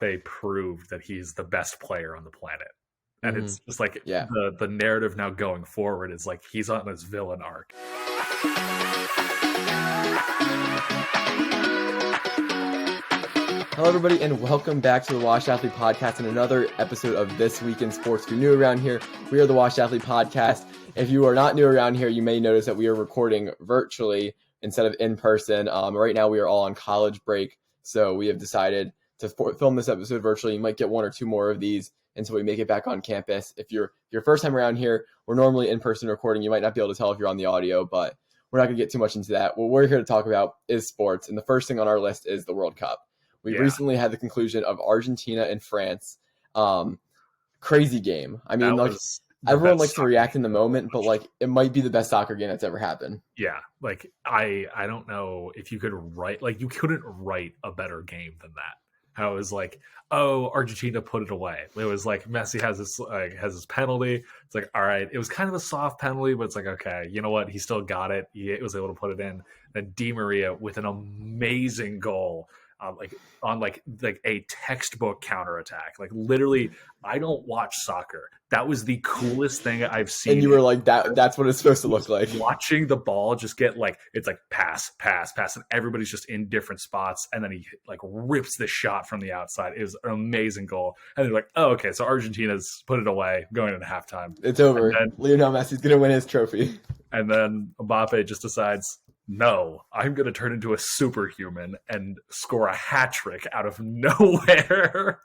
Mbappe proved that he's the best player on the planet. And Hmm. it's just like Yeah. the narrative now going forward is like he's on this villain arc. Hello, everybody, and welcome back to the Washed Athlete Podcast and another episode of This Week in Sports. If you're new around here, we are the Washed Athlete Podcast. If you are not new around here, you may notice that we are recording virtually instead of in person. Right now, we are all on college break, so we have decided to film this episode virtually. You might get one or two more of these until we make it back on campus. If you're your first time around here, we're normally in-person recording. You might not be able to tell if you're on the audio, but we're not going to get too much into that. What we're here to talk about is sports, and the first thing on our list is the World Cup. We recently had the conclusion of Argentina and France. Crazy game. I mean, like, everyone likes to react in the moment, but like it might be the best soccer game that's ever happened. Yeah, like I don't know if you could write, like, you couldn't write a better game than that. How it was like, oh, Argentina put it away. It was like Messi has this penalty. It's like, all right, it was kind of a soft penalty, but it's like, okay, you know what? He still got it. He was able to put it in. Then Di Maria with an amazing goal. Like a textbook counterattack. Like, literally, I don't watch soccer. That was the coolest thing I've seen. And you were like, that's what it's supposed to look like. Watching the ball just get like, it's like pass, and everybody's just in different spots, and then he like rips the shot from the outside. It was an amazing goal. And they're like, oh, okay, so Argentina's put it away, going into halftime. It's over. Lionel Messi's gonna win his trophy. And then Mbappe just decides, no, I'm going to turn into a superhuman and score a hat trick out of nowhere.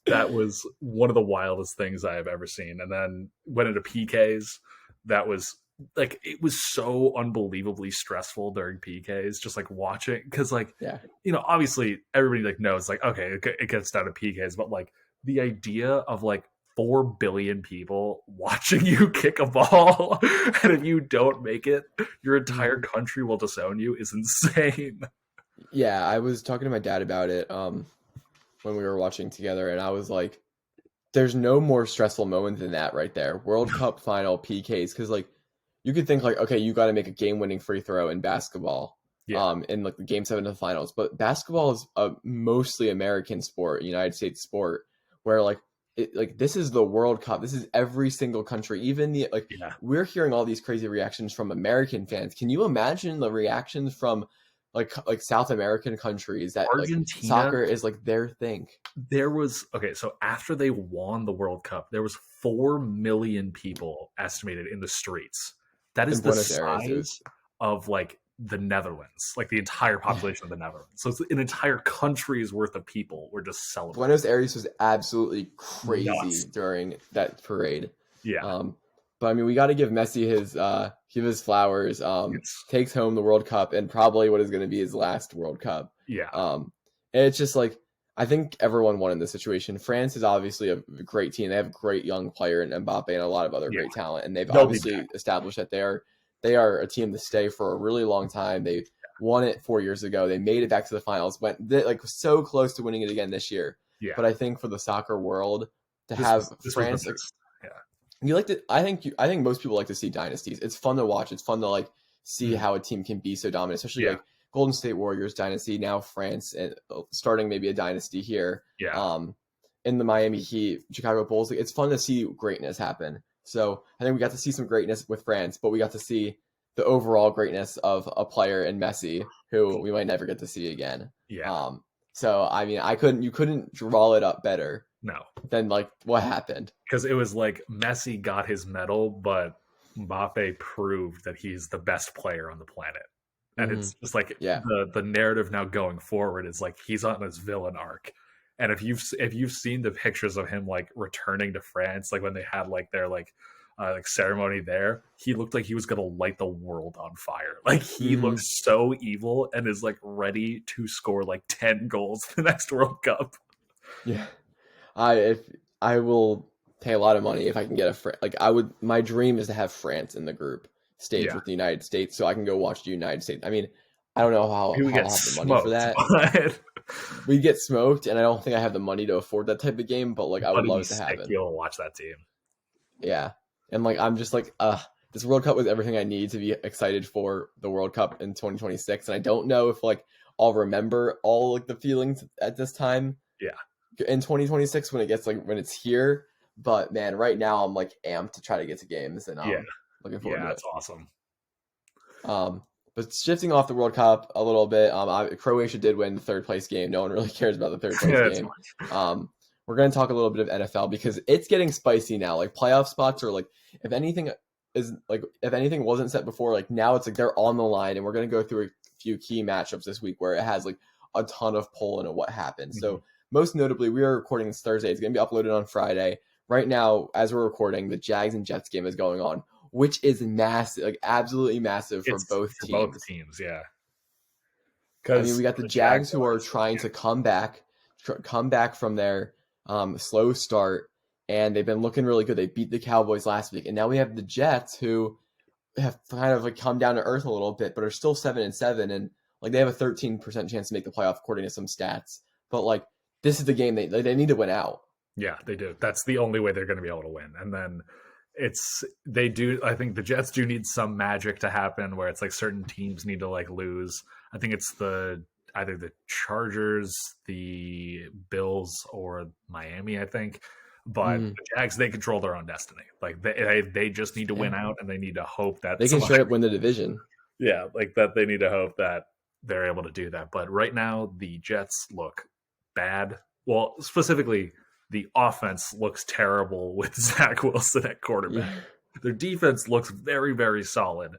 That was one of the wildest things I have ever seen. And then went into PKs. That was like, it was so unbelievably stressful during PKs, just like watching. Because, like, you know, obviously everybody like knows, like, okay, it gets down to PKs. But like the idea of like 4 billion people watching you kick a ball, and if you don't make it, your entire country will disown you, is insane. Yeah, I was talking to my dad about it when we were watching together, and I was like, there's no more stressful moment than that right there. World Cup final PKs, because like you could think like, okay, you got to make a game-winning free throw in basketball, in like the Game 7 of the finals, but basketball is a mostly American sport, United States sport, where like this is the World Cup. This is every single country. Even we're hearing all these crazy reactions from American fans. Can you imagine the reactions from like South American countries that Argentina, like, soccer is like their thing? There was so after they won the World Cup, there was 4 million people estimated in the streets. That is the size of like the Netherlands, like the entire population of the Netherlands. So it's an entire country's worth of people were just celebrating. Buenos Aires was absolutely crazy during that parade. Yeah. But I mean, we got to give Messi his flowers. Takes home the World Cup and probably what is going to be his last World Cup. Yeah. And it's just like, I think everyone won in this situation. France is obviously a great team. They have a great young player in Mbappe and a lot of other great talent. And they've obviously established that they are a team to stay for a really long time. They won it 4 years ago. They made it back to the finals, went like so close to winning it again this year. Yeah. But I think for the soccer world to have France, I think most people like to see dynasties. It's fun to watch. It's fun to like see how a team can be so dominant, especially like Golden State Warriors dynasty, now France, and starting maybe a dynasty here. Yeah. In the Miami Heat, Chicago Bulls. It's fun to see greatness happen. So I think we got to see some greatness with France, but we got to see the overall greatness of a player in Messi, who we might never get to see again. Yeah. So I mean, you couldn't draw it up better. No. Than like what happened. Because it was like Messi got his medal, but Mbappe proved that he's the best player on the planet. And it's just like the narrative now going forward is like he's on this villain arc. And if you've seen the pictures of him like returning to France, like when they had like their like ceremony there, he looked like he was gonna light the world on fire. Like he looks so evil and is like ready to score like 10 goals the next World Cup. Yeah, I will pay a lot of money if I can get my dream is to have France in the group stage with the United States, so I can go watch the United States. I mean, I don't know how I'll have the money for that. But we get smoked, and I don't think I have the money to afford that type of game. But like, I would love to have it. You'll watch that team. Yeah, and like, I'm just like, this World Cup was everything I need to be excited for the World Cup in 2026. And I don't know if like I'll remember all like the feelings at this time. in 2026 when it gets like when it's here. But man, right now I'm like amped to try to get to games, and Yeah. looking forward to it. That's awesome. But shifting off the World Cup a little bit, Croatia did win the third place game. No one really cares about the third place game. We're going to talk a little bit of NFL because it's getting spicy now. Like playoff spots are like, if anything wasn't set before, like now it's like they're on the line, and we're going to go through a few key matchups this week where it has like a ton of pull into what happened. So most notably, we are recording this Thursday. It's going to be uploaded on Friday. Right now, as we're recording, the Jags and Jets game is going on, which is massive, like absolutely massive for both teams. Both teams, yeah. I mean, we got the Jags who are trying to come back from their slow start, and they've been looking really good. They beat the Cowboys last week, and now we have the Jets who have kind of like come down to earth a little bit, but are still 7-7, and like they have a 13% chance to make the playoff according to some stats. But like this is the game they need to win out. Yeah, they do. That's the only way they're going to be able to win. And then I think the Jets do need some magic to happen where it's like certain teams need to like lose. I think it's either the Chargers, the Bills, or Miami, I think. But the Jags, they control their own destiny. Like they just need to win out, and they need to hope that they can straight up win the division. Yeah, like that they need to hope that they're able to do that. But right now, the Jets look bad. Well, specifically, the offense looks terrible with Zach Wilson at quarterback. Yeah. Their defense looks very, very solid,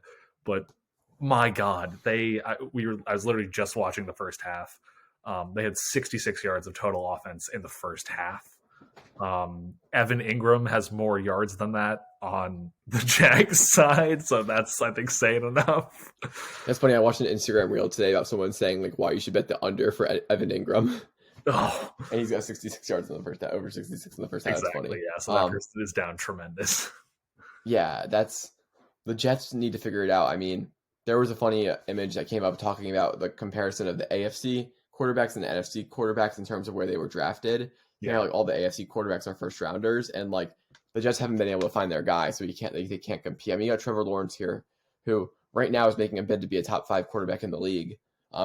but my God, I was literally just watching the first half. They had 66 yards of total offense in the first half. Evan Ingram has more yards than that on the Jags side, so that's, I think, saying enough. That's funny. I watched an Instagram reel today about someone saying like why you should bet the under for Evan Ingram. Oh, and he's got 66 yards in the first half, over 66 in the first half. Exactly, that's funny. Yeah, so that person is down tremendous. Yeah, the Jets need to figure it out. I mean, there was a funny image that came up talking about the comparison of the AFC quarterbacks and the NFC quarterbacks in terms of where they were drafted. Yeah, like all the AFC quarterbacks are first rounders, and like the Jets haven't been able to find their guy, so they can't compete. I mean, you got Trevor Lawrence here, who right now is making a bid to be a top 5 quarterback in the league.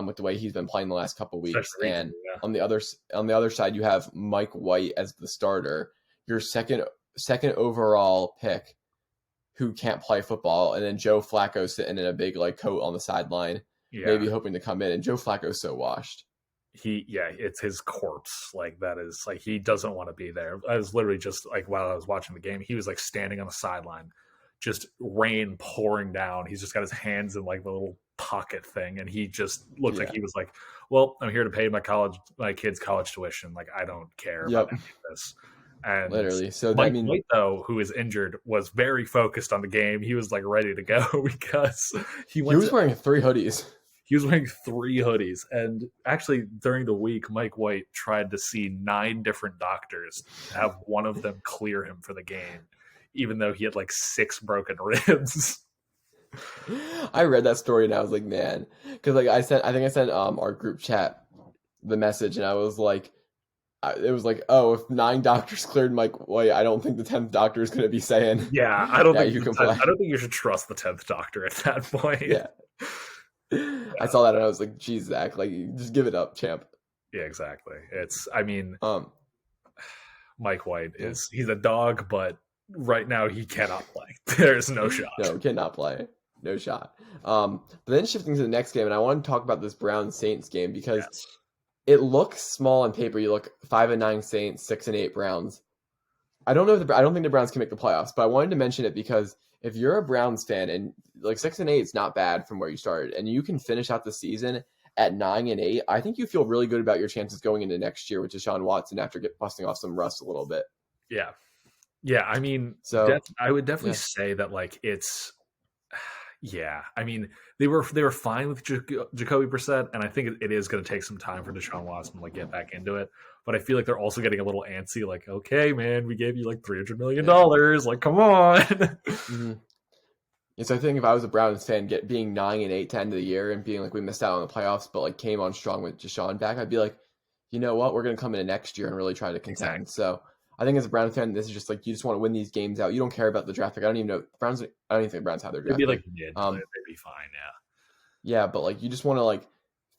With the way he's been playing the last couple of weeks, and on the other side, you have Mike White as the starter, your second overall pick, who can't play football, and then Joe Flacco sitting in a big like coat on the sideline, maybe hoping to come in. And Joe Flacco's so washed. It's his corpse. Like that is like he doesn't want to be there. I was literally just like while I was watching the game, he was like standing on the sideline, just rain pouring down. He's just got his hands in like the little pocket thing, and he just looked like he was like, well, I'm here to pay my kids' college tuition. Like I don't care about any of this. And literally, so Mike White, though, who is injured, was very focused on the game. He was like ready to go because he was wearing 3 hoodies. He was wearing 3 hoodies, and actually during the week, Mike White tried to see 9 different doctors to have one of them clear him for the game, even though he had like 6 broken ribs. I read that story and I was like, man, because like I think I sent our group chat the message, and I was like, it was like, oh, if 9 doctors cleared Mike White, I don't think the 10th doctor is going to be saying, yeah, I don't think you can play. I don't think you should trust the 10th doctor at that point. Yeah. I saw that and I was like, geez, Zach, like just give it up, champ. Yeah, exactly. Mike White he's a dog, but right now he cannot play. There's no shot. No, cannot play. No shot. But then shifting to the next game, and I want to talk about this Browns Saints game because it looks small on paper. You look 5-9 Saints, 6-8 Browns. I don't think the Browns can make the playoffs, but I wanted to mention it because if you're a Browns fan and like 6-8 is not bad from where you started, and you can finish out the season at 9-8, I think you feel really good about your chances going into next year with Deshaun Watson after busting off some rust a little bit. Yeah. Yeah. I mean, so I would definitely say that like it's, yeah, I mean, they were fine with Jacoby Brissett, and I think it is going to take some time for Deshaun Watson to like get back into it. But I feel like they're also getting a little antsy, like, okay, man, we gave you like $300 million, like, come on. Mm-hmm. And so I think if I was a Browns fan, being 9-8 to end of the year and being like we missed out on the playoffs, but like came on strong with Deshaun back, I'd be like, you know what, we're going to come into next year and really try to contend. Exactly. So I think as a Browns fan, this is just like you just want to win these games out. You don't care about the draft pick. I don't even know I don't even think Browns have their draft. It'd be like mid, they'd be fine, yeah. Yeah, but like you just want to like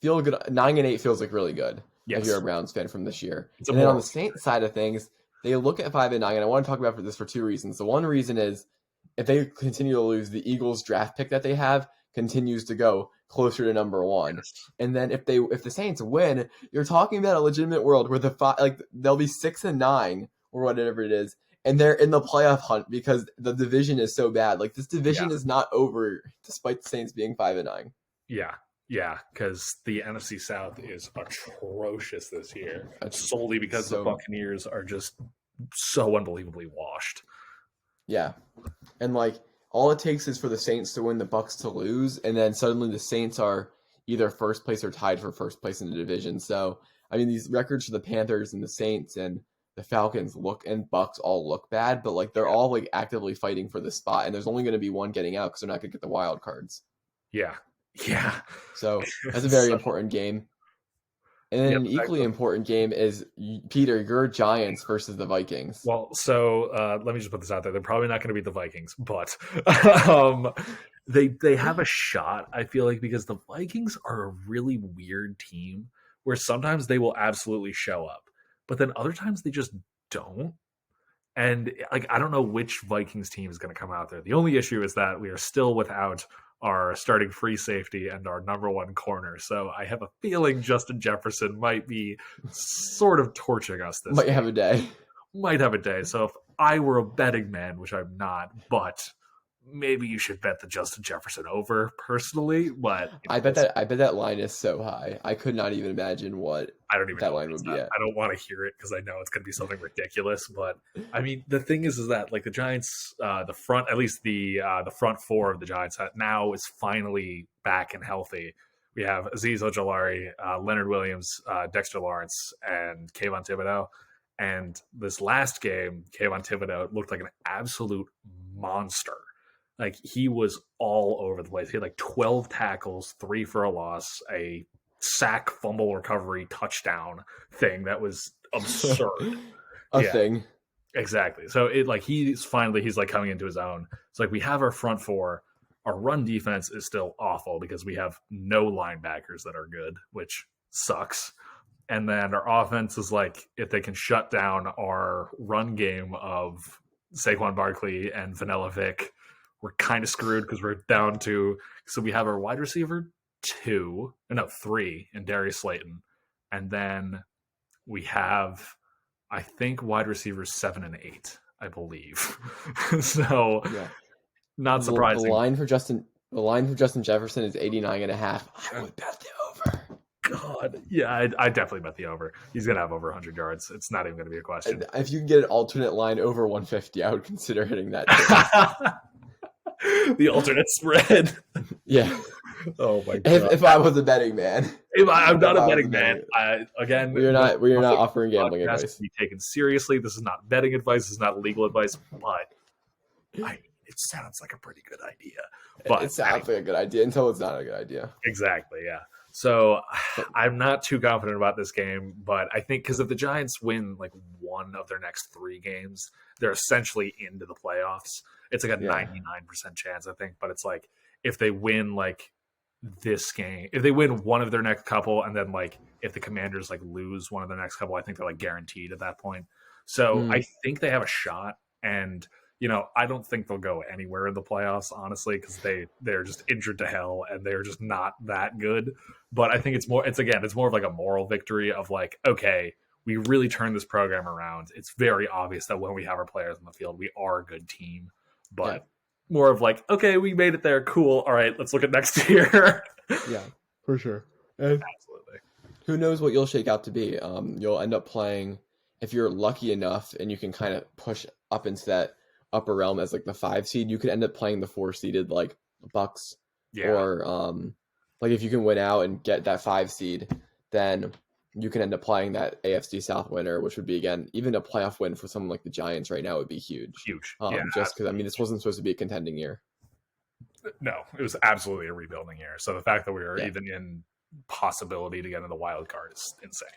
feel good. 9-8 feels like really good. if you're a Browns fan from this year. It's and then on the Saints side of things, they look at 5-9, and I want to talk about this for two reasons. The one reason is if they continue to lose, the Eagles draft pick that they have continues to go closer to number one. Yes. And then if the Saints win, you're talking about a legitimate world where they'll be 6-9 or whatever it is, and they're in the playoff hunt because the division is so bad. Like, this division is not over despite the Saints being 5-9. Yeah, because the NFC South is atrocious this year, solely because the Buccaneers are just so unbelievably washed. Yeah, and like all it takes is for the Saints to win, the Bucs to lose, and then suddenly the Saints are either first place or tied for first place in the division. So I mean, these records for the Panthers and the Saints and the Falcons and Bucs all look bad, but like they're all like actively fighting for the spot, and there's only going to be one getting out because they're not going to get the wild cards. Yeah. So that's a very important game. And then an equally important game is, Peter, your Giants versus the Vikings. Well, so let me just put this out there. They're probably not going to beat the Vikings, but they have a shot, I feel like, because the Vikings are a really weird team where sometimes they will absolutely show up, but then other times they just don't. And like, I don't know which Vikings team is going to come out there. The only issue is that we are still without our starting free safety and our number one corner. So I have a feeling Justin Jefferson might be sort of torching us this Might have a day. So if I were a betting man, which I'm not, but maybe you should bet the Justin Jefferson over personally. But I bet that line is so high. I could not even imagine what that line would be at. I don't want to hear it because I know it's going to be something ridiculous. But I mean, the thing is that like the Giants, the front four of the Giants now is finally back and healthy. We have Azeez Ojulari, Leonard Williams, Dexter Lawrence, and Kayvon Thibodeau. And this last game, Kayvon Thibodeau looked like an absolute monster. Like, he was all over the place. He had like 12 tackles, 3 for a loss, a sack, fumble recovery, touchdown thing that was absurd. Thing. Exactly. So it like he's like coming into his own. It's like we have our front four. Our run defense is still awful because we have no linebackers that are good, which sucks. And then our offense is like, if they can shut down our run game of Saquon Barkley and Vanilla Vic, we're kind of screwed because we're down to. So we have our wide receiver 3 in Darius Slayton, and then we have, I think, wide receivers 7 and 8, I believe. So not surprising. The line for Justin Jefferson is 89.5. I would bet the over. God, yeah, I definitely bet the over. He's gonna have over 100 yards. It's not even gonna be a question. If you can get an alternate line over 150, I would consider hitting that. The alternate spread. Yeah. Oh my god. If I was a betting man. I'm not a betting man. We are not offering gambling advice. To be taken seriously. This is not betting advice. This is not legal advice. But it sounds like a pretty good idea. But it sounds like a good idea until it's not a good idea. Exactly. Yeah. So I'm not too confident about this game, but I think because if the Giants win like one of their next 3 games, they're essentially into the playoffs. It's like a 99% chance, I think. But it's like if they win like this game, if they win one of their next couple, and then like if the Commanders like lose one of their next couple, I think they're like guaranteed at that point. So I think they have a shot, and I don't think they'll go anywhere in the playoffs, honestly, because they're just injured to hell and they're just not that good. But I think it's more of like a moral victory of like, okay, we really turned this program around. It's very obvious that when we have our players on the field, we are a good team. But more of like, okay, we made it there. Cool. All right, let's look at next year. Yeah, for sure. And absolutely. Who knows what you'll shake out to be? You'll end up playing, if you're lucky enough and you can kind of push up into that upper realm as like the 5 seed, you could end up playing the 4 seeded like Bucks, or like if you can win out and get that 5 seed, then you can end up playing that AFC South winner, which would be, again, even a playoff win for someone like the Giants right now would be huge. Just because this wasn't supposed to be a contending year. No, it was absolutely a rebuilding year. So the fact that we were even in possibility to get into the wild card is insane.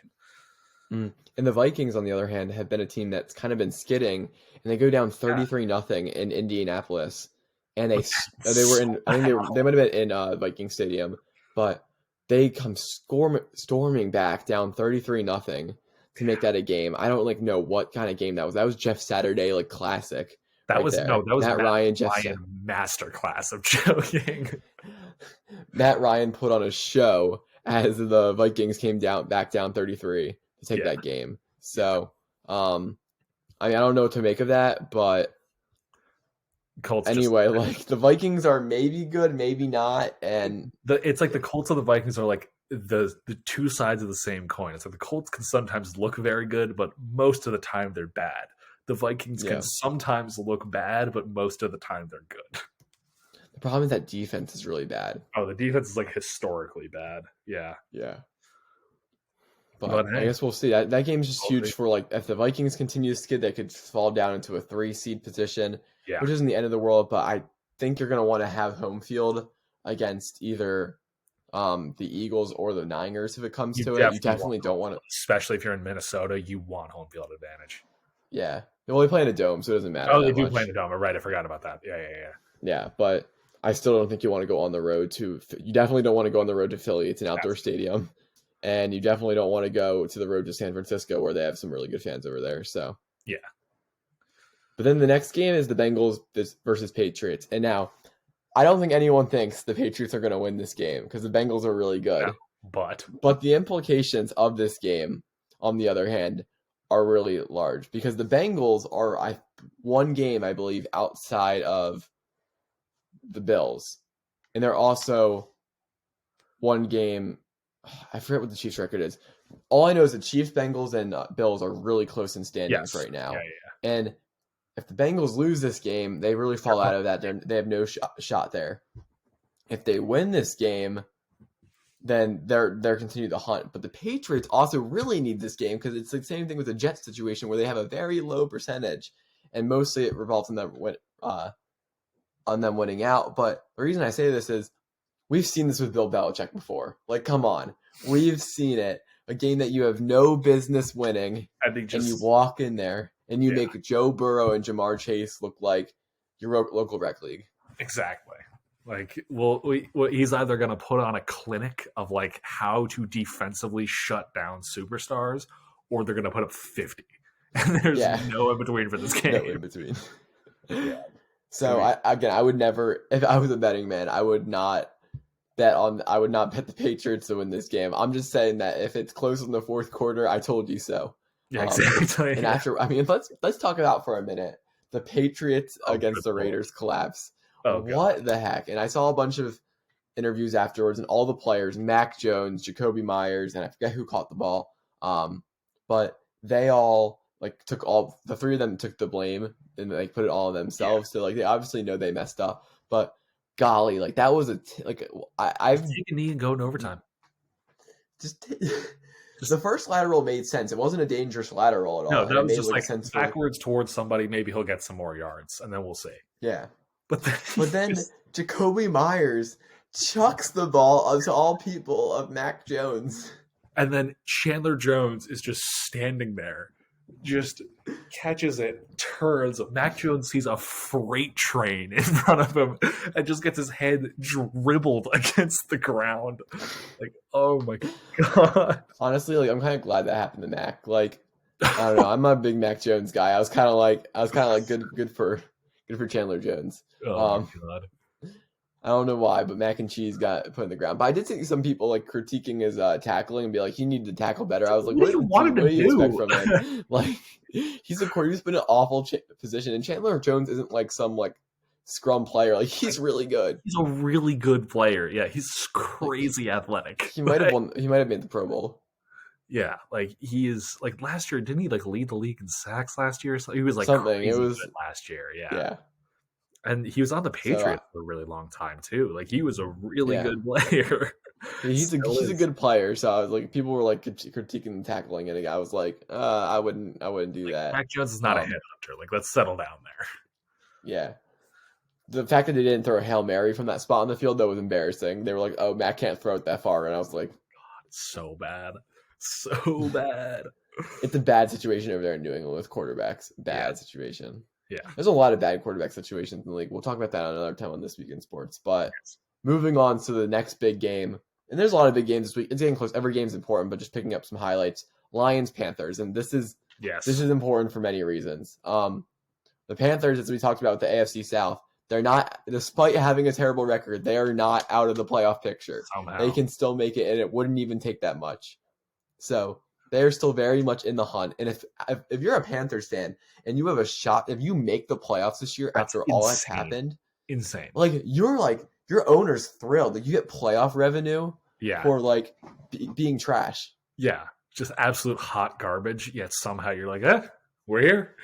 And the Vikings, on the other hand, have been a team that's kind of been skidding, and they go down 33-0 in Indianapolis, and they were in. I think they might have been in Viking Stadium, but they come storming back down 33-0 to make that a game. I don't know what kind of game that was. That was Jeff Saturday classic. That right was there. no, that was Matt Ryan, masterclass of joking. Matt Ryan put on a show as the Vikings came back down 33 to take that game. So, I mean, I don't know what to make of that, but Colts anyway, the Vikings are maybe good, maybe not, and it's like the Colts and the Vikings are like the two sides of the same coin. It's like the Colts can sometimes look very good, but most of the time they're bad. The Vikings can sometimes look bad, but most of the time they're good. The problem is that defense is really bad. Oh, the defense is historically bad. Yeah. Yeah. But hey, I guess we'll see. That game's just huge for if the Vikings continue to skid, they could fall down into a 3-seed position, which isn't the end of the world. But I think you're going to want to have home field against either the Eagles or the Niners if it comes to it. You definitely don't want to, especially if you're in Minnesota. You want home field advantage. Yeah, well, they play in a dome, so it doesn't matter. Oh, they do play in a dome. Right, I forgot about that. Yeah, but I still don't think you want to go on the road to. You definitely don't want to go on the road to Philly. It's an outdoor stadium. And you definitely don't want to go to the road to San Francisco where they have some really good fans over there. So yeah. But then the next game is the Bengals versus Patriots. And now, I don't think anyone thinks the Patriots are going to win this game because the Bengals are really good. Yeah, but the implications of this game, on the other hand, are really large because the Bengals are one game, I believe, outside of the Bills. And they're also one game. I forget what the Chiefs' record is. All I know is the Chiefs, Bengals, and Bills are really close in standings right now. Yeah. And if the Bengals lose this game, they really fall out of that. They have no shot there. If they win this game, then they're continue the hunt. But the Patriots also really need this game because it's the same thing with the Jets situation where they have a very low percentage, and mostly it revolves on them winning out. But the reason I say this is we've seen this with Bill Belichick before. Come on. We've seen it. A game that you have no business winning, and you walk in there, and you make Joe Burrow and Jamar Chase look like your local rec league. Exactly. He's either going to put on a clinic of how to defensively shut down superstars, or they're going to put up 50. And there's no in between for this game. No in between. So I would never, if I was a betting man, I would not bet the Patriots to win this game. I'm just saying that if it's close in the fourth quarter, I told you so. Yeah, exactly. And after, let's talk about for a minute the Patriots against the Raiders collapse. What the heck? And I saw a bunch of interviews afterwards, and all the players, Mac Jones, Jacoby Myers, and I forget who caught the ball. But they all the three of them took the blame and put it all on themselves. So they obviously know they messed up, but golly, that was I've taken a knee and go in overtime. Just the first lateral made sense. It wasn't a dangerous lateral at all. No, that was just sense backwards towards somebody. Maybe he'll get some more yards, and then we'll see. Yeah, but then Jacoby Myers chucks the ball to all people of Mac Jones, and then Chandler Jones is just standing there. Just catches it, turns. Mac Jones sees a freight train in front of him and just gets his head dribbled against the ground. Oh my god! Honestly, I'm kind of glad that happened to Mac. I don't know. I'm not a big Mac Jones guy. I was kind of good for Chandler Jones. Oh my god! I don't know why, but Mac and Cheese got put in the ground. But I did see some people critiquing his tackling and be he needed to tackle better. I was like, what do you expect from him? He's been in an awful position, and Chandler Jones isn't some scrum player. He's really good. He's a really good player. Yeah, he's crazy athletic. He might have won. He might have made the Pro Bowl. Yeah, he is last year. Didn't he lead the league in sacks last year? So he was something. It was good last year. Yeah. And he was on the Patriots for a really long time too. He was a really good player. He's a good player. So I was people were critiquing the tackling, and I was I wouldn't do that. Mac Jones is not a headhunter. Let's settle down there. Yeah. The fact that they didn't throw a Hail Mary from that spot on the field, that was embarrassing. They were oh, Mac can't throw it that far, and I was God, it's so bad, so bad. It's a bad situation over there in New England with quarterbacks. Bad situation. Yeah. There's a lot of bad quarterback situations in the league. We'll talk about that another time on This Week in Sports. But moving on to the next big game, and there's a lot of big games this week. It's getting close. Every game's important, but just picking up some highlights. Lions, Panthers, and this is important for many reasons. The Panthers, as we talked about with the AFC South, they're not, despite having a terrible record, they are not out of the playoff picture. Somehow. They can still make it, and it wouldn't even take that much. So they're still very much in the hunt. And if you're a Panthers fan and you have a shot, if you make the playoffs this year after all that's happened, insane. Like your owner's thrilled. Like you get playoff revenue for like being trash. Yeah, just absolute hot garbage. Yet somehow you're like, we're here.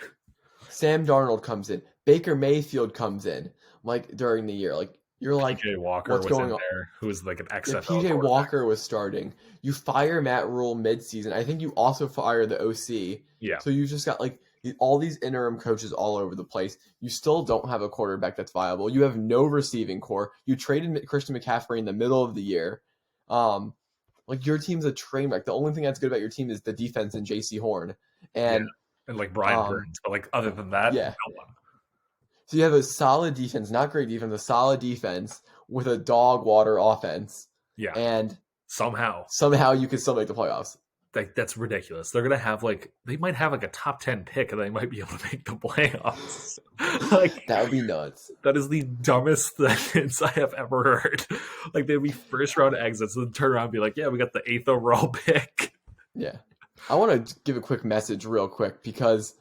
Sam Darnold comes in. Baker Mayfield comes in. Like during the year, like you're like, PJ Walker what's was going in on there? Who was like an XFL? PJ Walker was starting. You fire Matt Rule midseason. I think you also fire the OC. Yeah. So you just got like all these interim coaches all over the place. You still don't have a quarterback that's viable. You have no receiving core. You traded Christian McCaffrey in the middle of the year. Like your team's a train wreck. The only thing that's good about your team is the defense and J.C. Horn and like Brian Burns. But like other than that, no one. So you have a solid defense, not great defense, a solid defense with a dog water offense. Yeah. And somehow you can still make the playoffs. Like that's ridiculous. They're gonna have they might have like a top 10 pick and they might be able to make the playoffs. Like that would be nuts. That is the dumbest sentence I have ever heard. Like they'd be first round exits and then turn around and be like, yeah, we got the 8th overall pick. Yeah. I want to give a quick message real quick because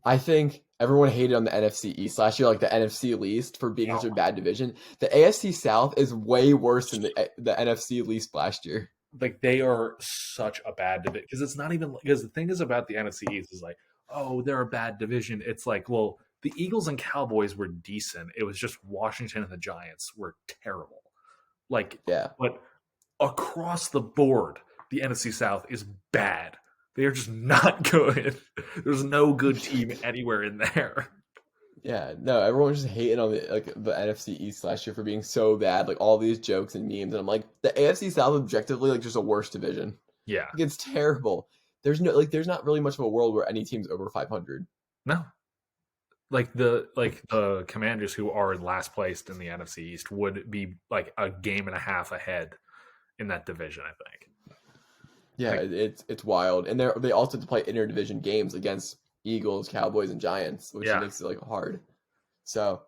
I think everyone hated on the NFC East last year, like the NFC least for being such a bad division. The AFC South is way worse than the NFC least last year. Like they are such a bad division because it's not even because the thing is about the NFC East is like, oh, they're a bad division. It's like, well, the Eagles and Cowboys were decent. It was just Washington and the Giants were terrible. Like, but across the board, the NFC South is bad. They are just not good. There's no good team anywhere in there. Yeah, no, everyone was just hating on the NFC East last year for being so bad, like all these jokes and memes, and I'm like, the AFC South objectively like just a worse division. Yeah, like, it's terrible. There's not really much of a world where any team's over 500. No, like the Commanders who are last placed in the NFC East would be like a game and a half ahead in that division, I think. Yeah, it's wild, and they also have to play interdivision games against Eagles, Cowboys, and Giants, which makes it like hard. So,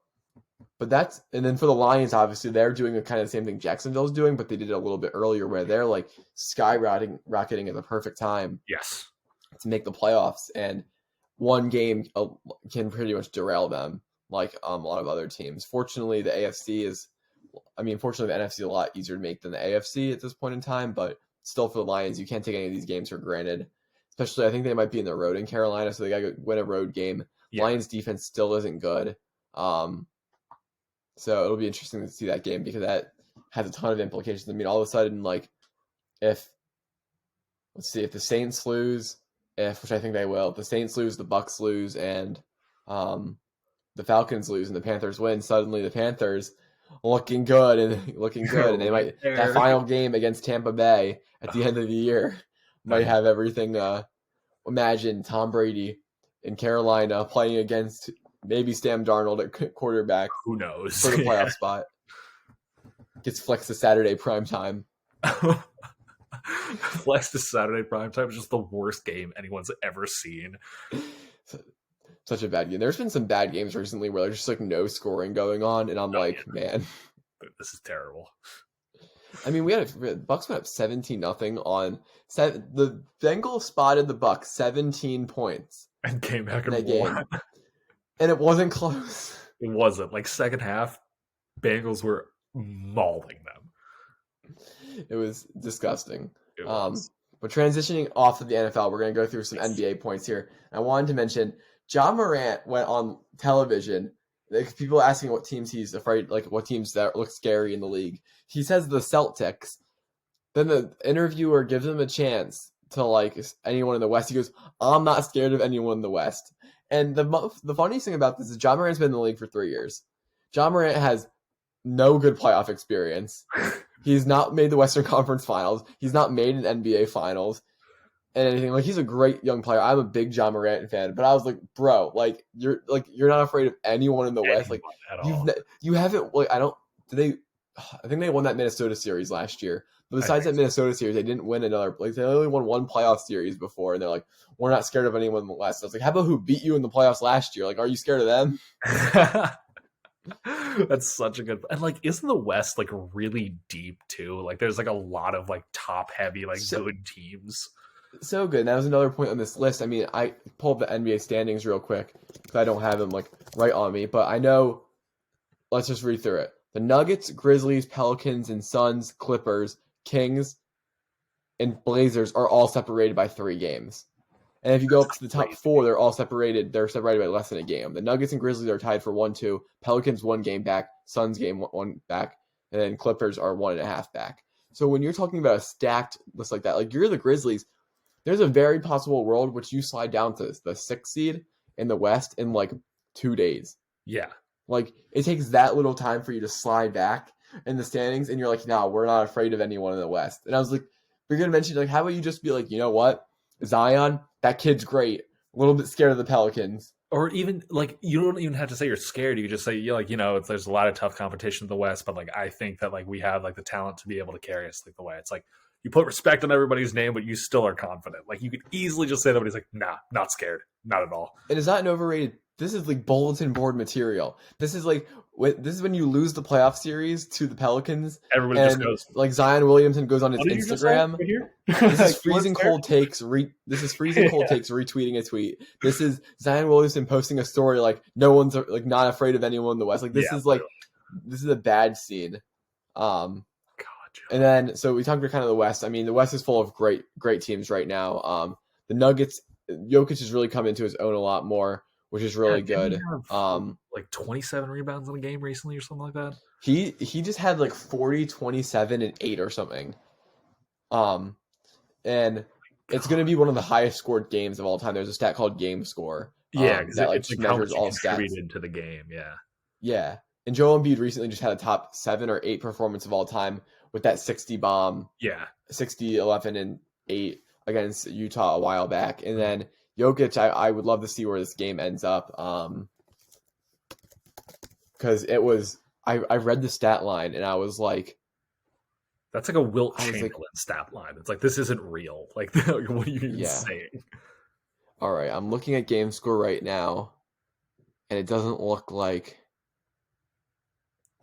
but and then for the Lions, obviously they're doing the kind of same thing Jacksonville's doing, but they did it a little bit earlier, where they're like rocketing at the perfect time. Yes, to make the playoffs, and one game can pretty much derail them, like a lot of other teams. Fortunately, the NFC is a lot easier to make than the AFC at this point in time, but still for the Lions, you can't take any of these games for granted. Especially, I think they might be in the road in Carolina, so they got to win a road game. Yeah. Lions defense still isn't good. So it'll be interesting to see that game because that has a ton of implications. I mean, all of a sudden, like, if the Saints lose, which I think they will, if the Saints lose, the Bucs lose, and the Falcons lose, and the Panthers win, suddenly the Panthers looking good, and they might that final game against Tampa Bay at the end of the year might have everything. Imagine Tom Brady in Carolina playing against maybe Sam Darnold at quarterback. Who knows? For the playoff spot. Gets flexed to Saturday primetime. Flexed to Saturday primetime is just the worst game anyone's ever seen. Such a bad game. There's been some bad games recently where there's just like no scoring going on, and I'm man, this is terrible. I mean, the Bucs went up 17-0 on the Bengals spotted the Bucs 17 points and came back and won. And it wasn't close. It wasn't. Like second half, Bengals were mauling them. It was disgusting. It was. But transitioning off of the NFL, we're going to go through some NBA points here. I wanted to mention John Morant went on television. Like, people asking what teams he's afraid, like what teams that look scary in the league. He says the Celtics. Then the interviewer gives him a chance to like anyone in the West. He goes, "I'm not scared of anyone in the West." And the funniest thing about this is John Morant's been in the league for 3 years. John Morant has no good playoff experience. He's not made the Western Conference Finals. He's not made an NBA Finals. And anything like he's a great young player. I'm a big John Morant fan, but I was like, bro, you're not afraid of anyone in the West. Like you haven't. Like I don't. Do they I think they won that Minnesota series last year. But I besides think that so. Minnesota series, they didn't win another. Like they only won one playoff series before, and they're like, we're not scared of anyone in the West. I was like, how about who beat you in the playoffs last year? Like, are you scared of them? That's such a good, and like, isn't the West like really deep too? Like, there's like a lot of like top heavy, like So good teams. so good. And that was another point on this list. I mean, I pulled the NBA standings real quick because I don't have them like right on me, but I know. Let's just read through it. The Nuggets, Grizzlies, Pelicans, and Suns, Clippers, Kings, and Blazers are all separated by 3 games. And if you go up to the top Crazy. 4, they're all separated. They're separated by less than a game. The Nuggets and Grizzlies are tied for 1-2. Pelicans 1 game back. Suns game 1 back. And then Clippers are 1.5 back. So when you're talking about a stacked list like that, like you're the Grizzlies, there's a very possible world which you slide down to the 6th seed in the West in like 2 days. Yeah, Like it takes that little time for you to slide back in the standings, and you're like, no, we're not afraid of anyone in the West. And I was like, we're gonna mention like, how about you just be like, you know what, Zion, that kid's great. A little bit scared of the Pelicans. or even like you don't even have to say you're scared. You could just say you're like, there's a lot of tough competition in the West, but like I think that like we have like the talent to be able to carry us like the way. It's like you put respect on everybody's name, but you still are confident. Like you could easily just say that, but he's like, nah, not scared, not at all. And is that an overrated? This is like bulletin board material. This is like this is when you lose the playoff series to the Pelicans, Everybody just and goes, like Zion Williamson goes on his what did you just say Instagram. right here? This is Like, freezing cold takes. This is freezing cold takes retweeting a tweet. This is Zion Williamson posting a story like no one's like not afraid of anyone in the West. Like this Yeah, is like literally. this is a bad scene. God, Joe. And then so we talked about kind of the West. I mean, the West is full of great teams right now. The Nuggets, Jokic has really come into his own a lot more, which is really Didn't he good. have, like 27 rebounds in a game recently or something like that. He just had like 40, 27, and 8 or something. And it's going to be one of the highest scored games of all time. There's a stat called game score. Yeah, because that like it's just like how measures much all he stats. contributed to the game. Yeah, Yeah. And Joel Embiid recently just had a top 7 or 8 performance of all time with that 60 bomb, yeah. 60, 11, and 8 against Utah a while back. And then Jokic, I would love to see where this game ends up. Because it was, I read the stat line and I was like, That's like a Wilt I was like- Chamberlain stat line. It's like this isn't real. Like, what are you even Yeah. saying? all right, I'm looking at game score right now, and it doesn't look like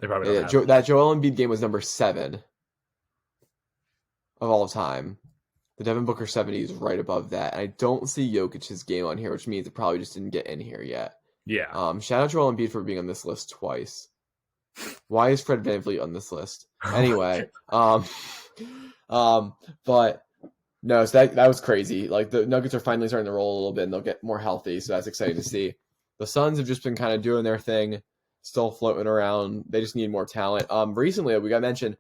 They probably don't have that Joel Embiid game was number 7 of all time. The Devin Booker 70 is right above that. And I don't see Jokic's game on here, which means it probably just didn't get in here yet. Yeah. Shout out to Joel Embiid for being on this list twice. Why is Fred VanVleet on this list? Anyway, but no, so that was crazy. Like the Nuggets are finally starting to roll a little bit, and they'll get more healthy, so that's exciting to see. The Suns have just been kind of doing their thing, still floating around. They just need more talent. Recently, we got mentioned.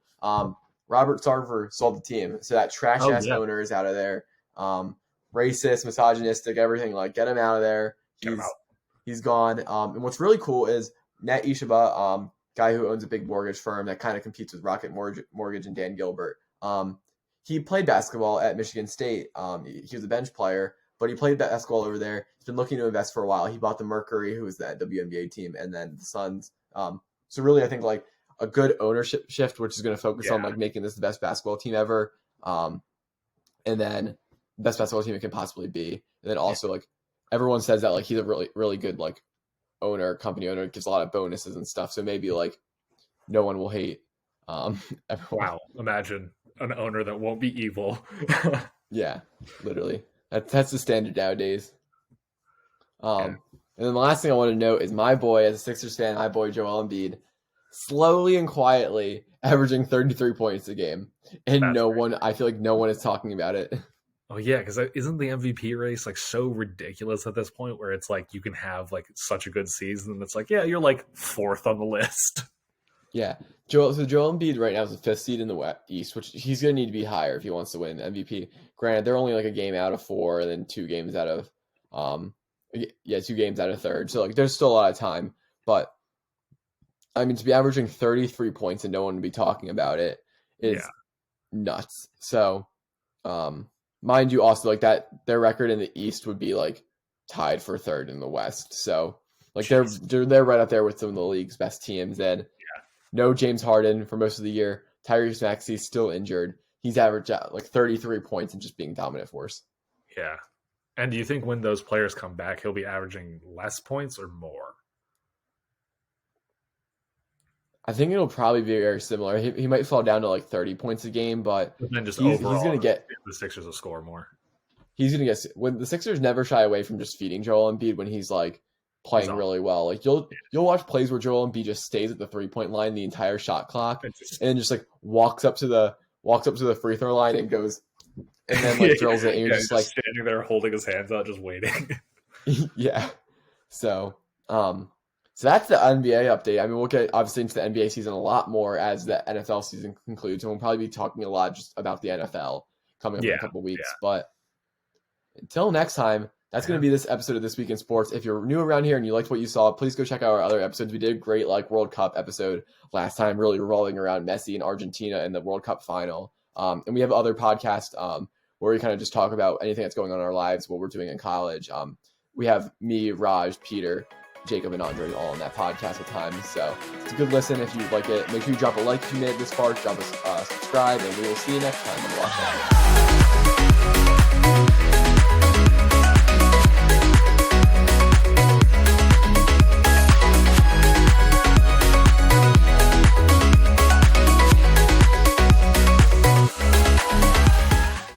Robert Sarver sold the team, so that trash ass owner is out of there. Racist, misogynistic, everything. Like, get him out of there. He's gone. And what's really cool is Net Ishaba, guy who owns a big mortgage firm that kind of competes with Rocket Mortgage and Dan Gilbert. He played basketball at Michigan State. He was a bench player, but he played basketball over there. He's been looking to invest for a while. He bought the Mercury, who was the WNBA team, and then the Suns. So really, I think like a good ownership shift, which is going to focus on like making this the best basketball team ever, and then best basketball team it can possibly be. And then also like everyone says that like he's a really really good like company owner, gives a lot of bonuses and stuff. So maybe like no one will hate. Everyone. Wow, imagine an owner that won't be evil. Yeah, literally. That's the standard nowadays. And then the last thing I want to note is my boy, as a Sixers fan, my boy Joel Embiid, slowly and quietly averaging 33 points a game, and I feel like no one is talking about it. Oh yeah, because isn't the MVP race like so ridiculous at this point, where it's like you can have like such a good season, and it's like you're like 4th on the list. Yeah, Joel Embiid right now is the 5th seed in the East, which he's going to need to be higher if he wants to win MVP. Granted, they're only like a game out of 4, and then 2 games out of 2 games out of 3rd. So like there's still a lot of time, but I mean to be averaging 33 points and no one to be talking about it is nuts. So mind you, also like that their record in the East would be like tied for 3rd in the West. So like they're right up there with some of the league's best teams, and No James Harden for most of the year. Tyrese Maxey still injured. He's averaged out like 33 points and just being dominant force. Yeah. And do you think when those players come back, he'll be averaging less points or more? I think it'll probably be very similar. He might fall down to like 30 points a game, but then just he's overall, going to get the Sixers will score more. He's going to get when the Sixers never shy away from just feeding Joel Embiid when he's like playing really well. Like you'll watch plays where Joel Embiid just stays at the 3-point line the entire shot clock and just like walks up to the free throw line and goes and then like drills it and you're just like standing there holding his hands out just waiting. Yeah. So that's the NBA update. I mean, we'll get obviously into the NBA season a lot more as the NFL season concludes, and we'll probably be talking a lot just about the NFL coming up in a couple of weeks. But until next time, that's going to be this episode of This Week in Sports. If you're new around here and you liked what you saw, please go check out our other episodes. We did a great World Cup episode last time, really revolving around Messi and Argentina and the World Cup final. And we have other podcasts where we kind of just talk about anything that's going on in our lives, what we're doing in college. We have me, Raj, Peter, Jacob, and Andre all on that podcast at times. So it's a good listen. If you like it, make sure you drop a like if you made it this far. Drop us subscribe, and we will see you next time on Watch Out.